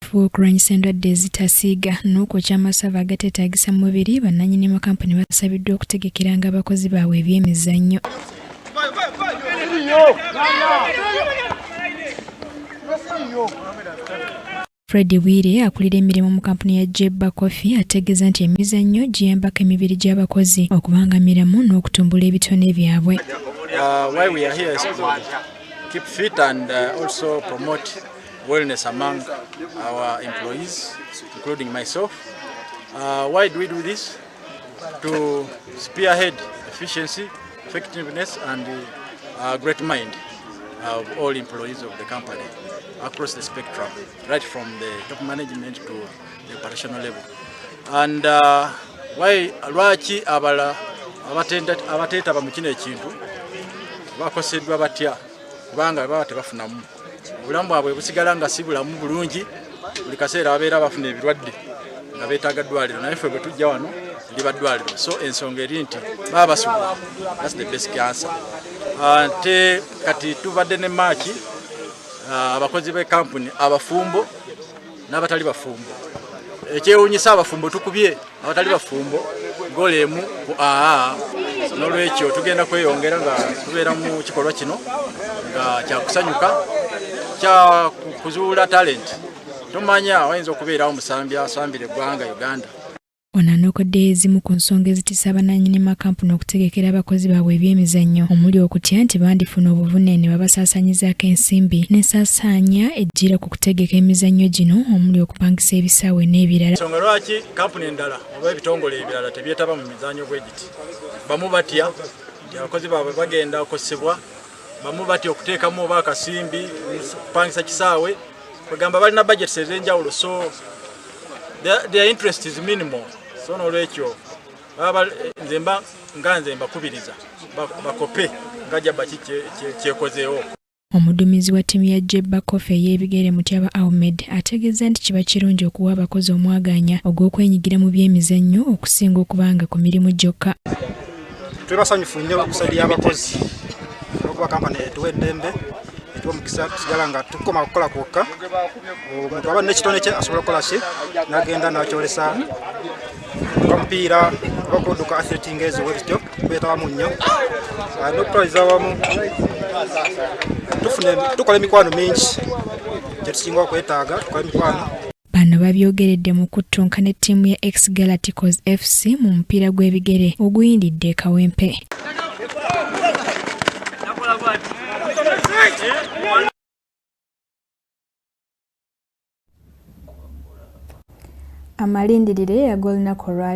kafuba okulwanyisa endwadde ezitasiiga n'okwokya amasava agateetaagisa mu mubiri, bannannyini makampuni basabiddwa okutegekeranga abakozi baabwe ebyemizannyo. Fred Bwire akulira emirimu mu kampuni ya Jebba Coffee ategeeza nti emizannyo giyambako emibiri gy'abakozi okubangamiramu n'okutumbula ebitone byabwe. Why we are here is to keep fit and also promote wellness among our employees, including myself. Why do we do this? To spearhead efficiency, effectiveness and great mind of all employees of the company across the spectrum, right from the top management to the operational level. And why lwaki abala abateetaba mu kino ekintu bakoseddwa batya kubanga baba tebafunamu obulamu bwabwe busigala nga si bulamu bulungi, buli kaseera babeera bafuna ebirwadde nga beetaaga ddwaliro, naye ffe bwe tujja wano liba ddwaliro. So ensonga eri nti baba basubula. That's the basic answer. Ate kati tubadde ne maaki abakozi b'ekampuni abafumbo n'abatali bafumbo. Ekyewuunyisa abafumbo tukubye, abatali bafumbo golemu n'olwekyo tugenda kweyongera nga tubeera mu kikolwa kino nga kyakusanyuka kya kuzuula talent. Tumanya wayinza okubeerawo musambi asambira eggwanga Uganda. Ono anokodde ezimu ku nsonga ezitiisa bannannyini makampuni okutegekera abakozi baabwe ebyemizannyo, omuli okutya nti bandifuna obuvune ne babasaasaanyizaako ensimbi n'ensaasaanya ejjira ku kutegeka emizannyo gino, omuli okupangisa ebisaawe n'ebirala. Ensonga lwaki kampuni endala oba ebitongole ebirala tebyetaba mu mizannyo bwe giti, bamu batya nti abakozi baabwe bagenda okosebwa, bamu batya okuteekamu oba akasimbi kupangisa kisaawe, bagamba balina budgets ez'enjawulo, so their interest is minimal. So n'olwekyo nze mbakubiriza bakope nga Jebba kyekozeewo. Omuduumizi wa ttiimu ya Jebba Coffee ey'ebigere Mutyaba Ahmed ategeeza nti kiba kirungi okuwa abakozi omwaganya ogw'okwenyigira mu byemizannyo okusinga okubanga ku mirimu gyokka. Twebasanyufu nnyo okusaidia abakozi okuba kampani etuwa eddembe, etuwa omukisa tusigala nga tukoma kukola kwokka. Omuntu aba n'ekitone kye asobola okukola ki n'agenda n'akyolesa omupiira okudduka athleting ezo bwetyo twetabamu nnyo n'okutwaliza awamu tukola emikwano mingi gye tusinga okwetaaga, tukola emikwano. Bano babyogeredde mu kuttunka ne ttiimu ya Ex Galacticos FC mu mupiira gw'ebigere oguyindidde Kawempe. Amalindirire ya Golden Coral